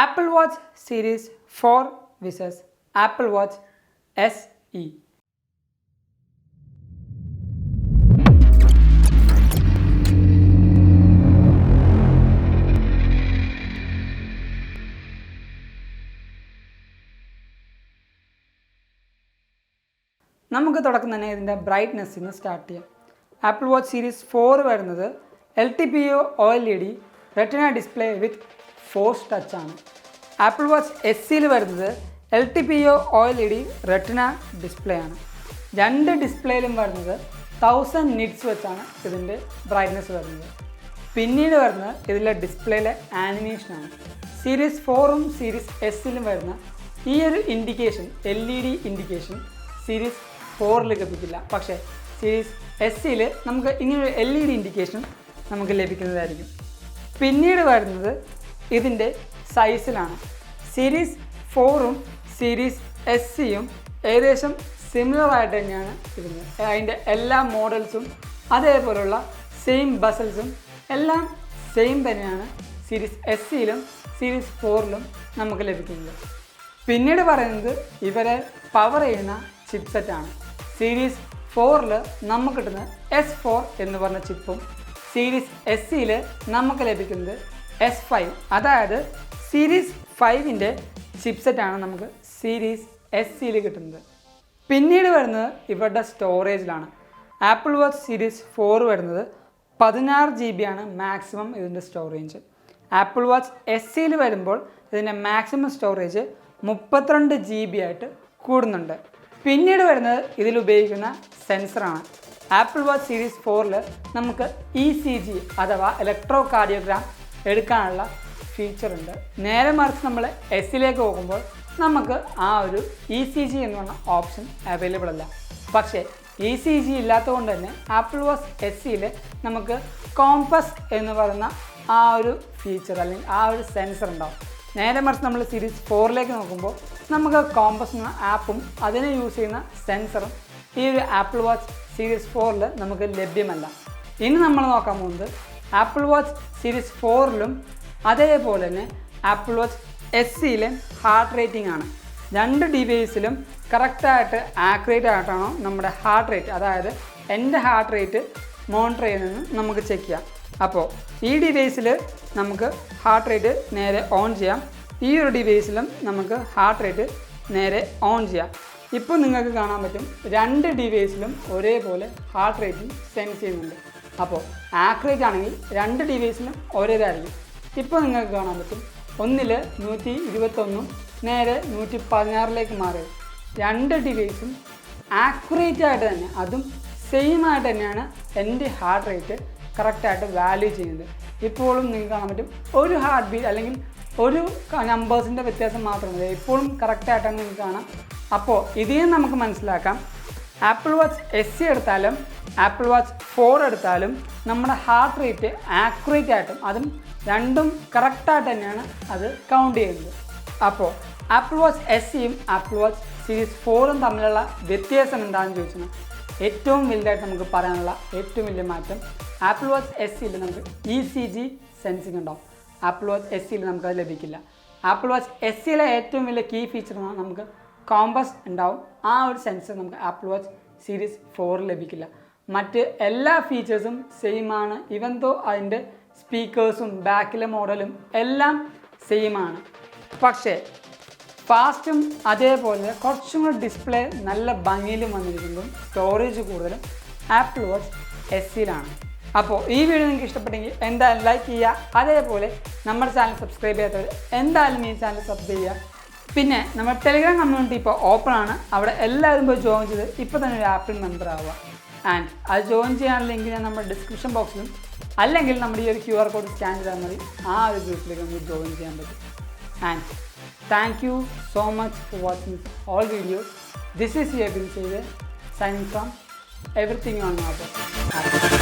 Apple Watch Series 4 vs Apple Watch SE. നമുക്ക് തുടക്കം തന്നെ ഇതിൻ്റെ ബ്രൈറ്റ്നെസ്സിന് സ്റ്റാർട്ട് ചെയ്യാം. ആപ്പിൾ വാച്ച് സീരീസ് 4 വരുന്നത് LTPO OLED റെറ്റിന ഡിസ്പ്ലേ വിത്ത് ഫോഴ്സ് ടച്ച് ആണ്. ആപ്പിൾ വാച്ച് SEയിൽ വരുന്നത് LTPO OLED റെറ്റിന ഡിസ്പ്ലേ ആണ്. രണ്ട് ഡിസ്പ്ലേയിലും വരുന്നത് 1000 നിറ്റ്സ് വെച്ചാണ് ഇതിൻ്റെ ബ്രൈറ്റ്നെസ് വരുന്നത്. പിന്നീട് വരുന്നത് ഇതിലെ ഡിസ്പ്ലേയിലെ ആനിമേഷനാണ്. സീരീസ് 4ഉം സീരീസ് SEയിലും വരുന്ന ഈ ഒരു ഇൻഡിക്കേഷൻ LED ഇൻഡിക്കേഷൻ സീരീസ് 4 ലഭിക്കില്ല. പക്ഷേ സീരീസ് SEയിൽ നമുക്ക് ഇങ്ങനൊരു LED ഇൻഡിക്കേഷൻ നമുക്ക് ലഭിക്കുന്നതായിരിക്കും. പിന്നീട് വരുന്നത് ഇതിൻ്റെ സൈസിലാണ്. സീരീസ് 4ഉം സീരീസ് SEയും ഏകദേശം സിമിലർ ആയിട്ട് തന്നെയാണ് ഇരുന്നത്. അതിൻ്റെ എല്ലാ മോഡൽസും അതേപോലുള്ള സെയിം ബസൽസും എല്ലാം സെയിം തന്നെയാണ് സീരീസ് SEയിലും സീരീസ് 4ലും നമുക്ക് ലഭിക്കുന്നത്. പിന്നീട് പറയുന്നത് ഇവരെ പവർ ചെയ്യുന്ന ചിപ്സെറ്റാണ്. സീരീസ് 4ൽ നമുക്ക് കിട്ടുന്നത് S4 എന്ന് പറഞ്ഞ ചിപ്പും സീരീസ് SEയിൽ നമുക്ക് ലഭിക്കുന്നത് S5, അതായത് സീരീസ് 5ൻ്റെ ചിപ്സെറ്റാണ് നമുക്ക് സീരീസ് SEയിൽ കിട്ടുന്നത്. പിന്നീട് വരുന്നത് ഇവരുടെ സ്റ്റോറേജിലാണ്. ആപ്പിൾ വാച്ച് സീരീസ് 4 വരുന്നത് 16 GB ആണ് മാക്സിമം ഇതിൻ്റെ സ്റ്റോറേജ്. ആപ്പിൾ വാച്ച് SEയിൽ വരുമ്പോൾ ഇതിൻ്റെ മാക്സിമം സ്റ്റോറേജ് 32 GB ആയിട്ട് കൂടുന്നുണ്ട്. പിന്നീട് വരുന്നത് ഇതിൽ ഉപയോഗിക്കുന്ന സെൻസറാണ്. ആപ്പിൾ വാച്ച് സീരീസ് 4ൽ നമുക്ക് ECG അഥവാ ഇലക്ട്രോ കാർഡിയോഗ്രാം എടുക്കാനുള്ള ഫീച്ചറുണ്ട്. നേരെ മറിച്ച് നമ്മൾ SEയിലേക്ക് പോകുമ്പോൾ നമുക്ക് ആ ഒരു ECG എന്ന് പറഞ്ഞ ഓപ്ഷൻ അവൈലബിൾ അല്ല. പക്ഷേ ECG ഇല്ലാത്തതുകൊണ്ട് തന്നെ ആപ്പിൾ വാച്ച് SEയിൽ നമുക്ക് കോമ്പസ് എന്ന് പറയുന്ന ആ ഒരു ഫീച്ചർ അല്ലെങ്കിൽ ആ ഒരു സെൻസർ ഉണ്ടാവും. നേരെ മറിച്ച് നമ്മൾ സീരീസ് 4ലേക്ക് നോക്കുമ്പോൾ നമുക്ക് കോമ്പസ് എന്ന ആപ്പും അതിനെ യൂസ് ചെയ്യുന്ന സെൻസറും ഈ ഒരു ആപ്പിൾ വാച്ച് സീരീസ് 4ൽ നമുക്ക് ലഭ്യമല്ല. ഇനി നമ്മൾ നോക്കാൻ പോകുന്നത് ആപ്പിൾ വാച്ച് സീരീസ് 4ലും അതേപോലെ തന്നെ ആപ്പിൾ വാച്ച് SEയിലെ ഹാർട്ട് റേറ്റിംഗ് ആണ്. രണ്ട് ഡിവൈസിലും കറക്റ്റായിട്ട് ആക്യുറേറ്റ് ആയിട്ടാണോ നമ്മുടെ ഹാർട്ട് റേറ്റ്, അതായത് എൻ്റെ ഹാർട്ട് റേറ്റ് മോണിറ്റർ ചെയ്യുന്നതെന്ന് നമുക്ക് ചെക്ക് ചെയ്യാം. അപ്പോൾ ഈ ഡിവൈസിൽ നമുക്ക് ഹാർട്ട് റേറ്റ് നേരെ ഓൺ ചെയ്യാം, ഈ ഒരു ഡിവൈസിലും നമുക്ക് ഹാർട്ട് റേറ്റ് നേരെ ഓൺ ചെയ്യാം. ഇപ്പോൾ നിങ്ങൾക്ക് കാണാൻ പറ്റും രണ്ട് ഡിവൈസിലും ഒരേപോലെ ഹാർട്ട് റേറ്റിംഗ് സെൻസ് ചെയ്യുന്നുണ്ട്. അപ്പോൾ ആക്യുറേറ്റ് ആണെങ്കിൽ രണ്ട് ഡിവൈസിലും ഒരേതായിരിക്കും. ഇപ്പോൾ നിങ്ങൾക്ക് കാണാൻ പറ്റും ഒന്നിൽ 121 നേരെ 116ലേക്ക് മാറി. രണ്ട് ഡിവൈസും ആക്യുറേറ്റ് ആയിട്ട് തന്നെ, അതും സെയിം ആയിട്ട് തന്നെയാണ് എൻ്റെ ഹാർട്ട് റേറ്റ് കറക്റ്റായിട്ട് വാല്യൂ ചെയ്യുന്നത്. ഇപ്പോഴും നിങ്ങൾക്ക് കാണാൻ പറ്റും ഒരു ഹാർട്ട് ബീറ്റ് അല്ലെങ്കിൽ ഒരു നമ്പേഴ്സിൻ്റെ വ്യത്യാസം മാത്രമല്ല, ഇപ്പോഴും കറക്റ്റായിട്ടാണ് നിങ്ങൾക്ക് കാണാം. അപ്പോൾ ഇതിൽ നമുക്ക് മനസ്സിലാക്കാം ആപ്പിൾ വാച്ച് SE എടുത്താലും ആപ്പിൾ വാച്ച് 4 എടുത്താലും നമ്മുടെ ഹാർട്ട് റേറ്റ് ആക്യുറേറ്റ് ആയിട്ടും അതും രണ്ടും കറക്റ്റായിട്ട് തന്നെയാണ് അത് കൗണ്ട് ചെയ്യുന്നത്. അപ്പോൾ ആപ്പിൾ വാച്ച് SEയും ആപ്പിൾ വാച്ച് സീരീസ് 4ഉം തമ്മിലുള്ള വ്യത്യാസം എന്താണെന്ന് ചോദിച്ചാൽ ഏറ്റവും വലുതായിട്ട് നമുക്ക് പറയാനുള്ള ഏറ്റവും വലിയ മാറ്റം ആപ്പിൾ വാച്ച് SEയിൽ നമുക്ക് ECG സെൻസിങ് ഉണ്ടാവും. ആപ്പിൾ വാച്ച് SEയിൽ നമുക്കത് ലഭിക്കില്ല. ആപ്പിൾ വാച്ച് SEയിലെ ഏറ്റവും വലിയ കീ ഫീച്ചർ എന്ന് പറഞ്ഞാൽ നമുക്ക് കോമ്പസ് ഉണ്ടാവും. ആ ഒരു സെൻസർ നമുക്ക് ആപ്പിൾ വാച്ച് സീരീസ് 4 ലഭിക്കില്ല. മറ്റ് എല്ലാ ഫീച്ചേഴ്സും സെയിം ആണ്. ഇവൻ ദോ അതിൻ്റെ സ്പീക്കേഴ്സും ബാക്കിലെ മോഡലും എല്ലാം സെയിം ആണ്. പക്ഷേ ഫാസ്റ്റും അതേപോലെ കുറച്ചും കൂടി ഡിസ്പ്ലേ നല്ല ഭംഗിയിലും വന്നിരിക്കുന്നതും സ്റ്റോറേജ് കൂടുതലും ആപ്പിൾ വാച്ച് SEയിലാണ്. അപ്പോൾ ഈ വീഡിയോ നിങ്ങൾക്ക് ഇഷ്ടപ്പെട്ടെങ്കിൽ എന്തായാലും ലൈക്ക് ചെയ്യുക. അതേപോലെ നമ്മുടെ ചാനൽ സബ്സ്ക്രൈബ് ചെയ്യാത്തവർ എന്തായാലും ഈ ചാനൽ സബ്സ്ക്രൈബ് ചെയ്യുക. പിന്നെ നമ്മുടെ ടെലിഗ്രാം കമ്മ്യൂണിറ്റി ഇപ്പോൾ ഓപ്പൺ ആണ്. അവിടെ എല്ലാവരും പോയി ജോയിൻ ചെയ്ത് ഇപ്പോൾ തന്നെ ഒരു ആപ്പിൾ മെമ്പർ ആവുക. ആൻഡ് അത് ജോയിൻ ചെയ്യാനുള്ള ലിങ്ക് ഞാൻ നമ്മുടെ ഡിസ്ക്രിപ്ഷൻ ബോക്സിലും അല്ലെങ്കിൽ നമ്മുടെ ഈ ഒരു QR കോഡ് സ്കാൻ ചെയ്താൽ മതി. ആ ഒരു ഗ്രൂപ്പിലേക്ക് നമുക്ക് ജോയിൻ ചെയ്യാൻ പറ്റും. And thank you so much for watching all videos. This is Abin, Xavier, signing from everything on Adobe Pr.